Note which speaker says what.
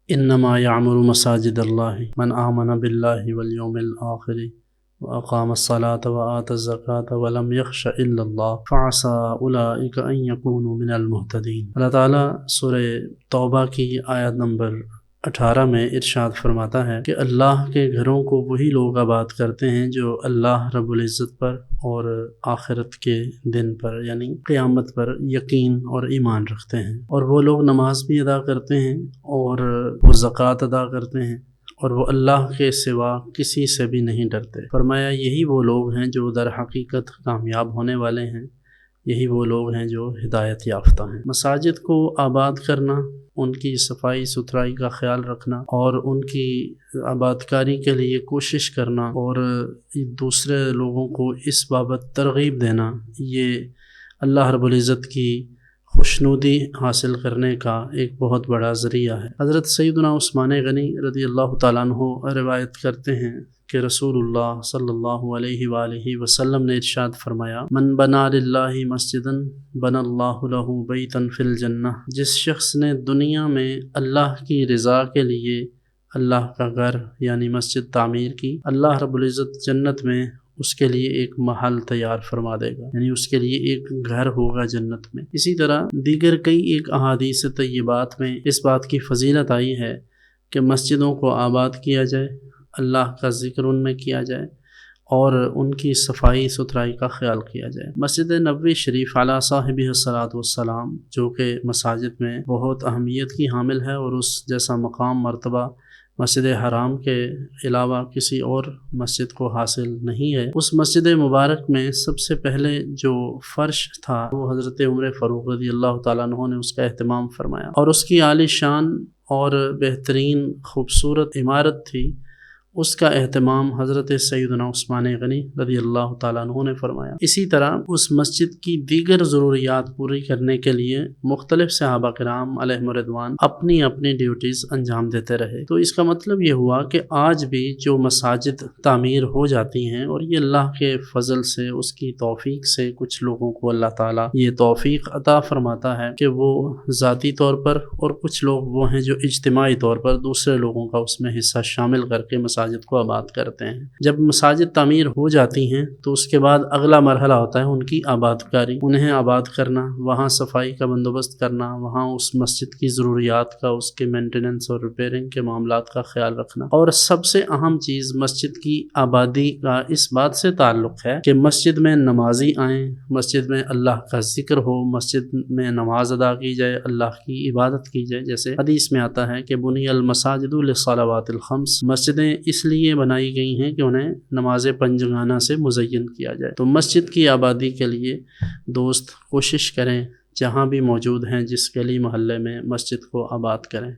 Speaker 1: انما یعمر مساجد اللہ من آمن باللہ والیوم الآخر وأقام الصلاة وآتى الزکاة ولم یخش الا اللہ فعسى اولئک ان یکونوا من المہتدین۔ اللہ تعالیٰ سورہ توبہ کی آیت نمبر 18 میں ارشاد فرماتا ہے کہ اللہ کے گھروں کو وہی لوگ آباد کرتے ہیں جو اللہ رب العزت پر اور آخرت کے دن پر یعنی قیامت پر یقین اور ایمان رکھتے ہیں، اور وہ لوگ نماز بھی ادا کرتے ہیں اور وہ زکوٰۃ ادا کرتے ہیں، اور وہ اللہ کے سوا کسی سے بھی نہیں ڈرتے۔ فرمایا یہی وہ لوگ ہیں جو در حقیقت کامیاب ہونے والے ہیں، یہی وہ لوگ ہیں جو ہدایت یافتہ ہیں۔ مساجد کو آباد کرنا، ان کی صفائی ستھرائی کا خیال رکھنا اور ان کی آباد کاری کے لیے کوشش کرنا اور دوسرے لوگوں کو اس بابت ترغیب دینا، یہ اللہ رب العزت کی خوشنودی حاصل کرنے کا ایک بہت بڑا ذریعہ ہے۔ حضرت سیدنا عثمان غنی رضی اللہ تعالیٰ عنہ روایت کرتے ہیں کہ رسول اللہ صلی اللہ علیہ وآلہ وسلم نے ارشاد فرمایا، من بنا للہ مسجدا بنا اللہ لہ بیتا فی الجنہ، جس شخص نے دنیا میں اللہ کی رضا کے لیے اللہ کا گھر یعنی مسجد تعمیر کی، اللہ رب العزت جنت میں اس کے لیے ایک محل تیار فرما دے گا، یعنی اس کے لیے ایک گھر ہوگا جنت میں۔ اسی طرح دیگر کئی ایک احادیث طیبات میں اس بات کی فضیلت آئی ہے کہ مسجدوں کو آباد کیا جائے، اللہ کا ذکر ان میں کیا جائے اور ان کی صفائی ستھرائی کا خیال کیا جائے۔ مسجد نبوی شریف علی صاحبہ الصلاۃ والسلام جو کہ مساجد میں بہت اہمیت کی حامل ہے اور اس جیسا مقام مرتبہ مسجد حرام کے علاوہ کسی اور مسجد کو حاصل نہیں ہے، اس مسجد مبارک میں سب سے پہلے جو فرش تھا وہ حضرت عمر فاروق رضی اللہ تعالیٰ عنہ نے اس کا اہتمام فرمایا، اور اس کی عالی شان اور بہترین خوبصورت عمارت تھی، اس کا اہتمام حضرت سیدنا عثمان غنی رضی اللہ تعالیٰ عنہ نے فرمایا۔ اسی طرح اس مسجد کی دیگر ضروریات پوری کرنے کے لیے مختلف صحابہ کرام علیہم رضوان اپنی اپنی ڈیوٹیز انجام دیتے رہے۔ تو اس کا مطلب یہ ہوا کہ آج بھی جو مساجد تعمیر ہو جاتی ہیں، اور یہ اللہ کے فضل سے اس کی توفیق سے کچھ لوگوں کو اللہ تعالیٰ یہ توفیق عطا فرماتا ہے کہ وہ ذاتی طور پر، اور کچھ لوگ وہ ہیں جو اجتماعی طور پر دوسرے لوگوں کا اس میں حصہ شامل کر کے مساجد کو آباد کرتے ہیں۔ جب مساجد تعمیر ہو جاتی ہیں تو اس کے بعد اگلا مرحلہ ہوتا ہے ان کی آباد کاری، انہیں آباد کرنا، وہاں صفائی کا بندوبست کرنا، وہاں اس مسجد کی ضروریات کا، اس کے مینٹیننس اور ریپیئرنگ کے معاملات کا خیال رکھنا، اور سب سے اہم چیز مسجد کی آبادی کا اس بات سے تعلق ہے کہ مسجد میں نمازی آئیں، مسجد میں اللہ کا ذکر ہو، مسجد میں نماز ادا کی جائے، اللہ کی عبادت کی جائے۔ جیسے حدیث میں آتا ہے کہ بنی المساجد للصلوات الخمس، مسجدیں اس لیے بنائی گئی ہیں کہ انہیں نماز پنجگانہ سے مزین کیا جائے۔ تو مسجد کی آبادی کے لیے دوست کوشش کریں، جہاں بھی موجود ہیں جس گلی محلے میں مسجد کو آباد کریں۔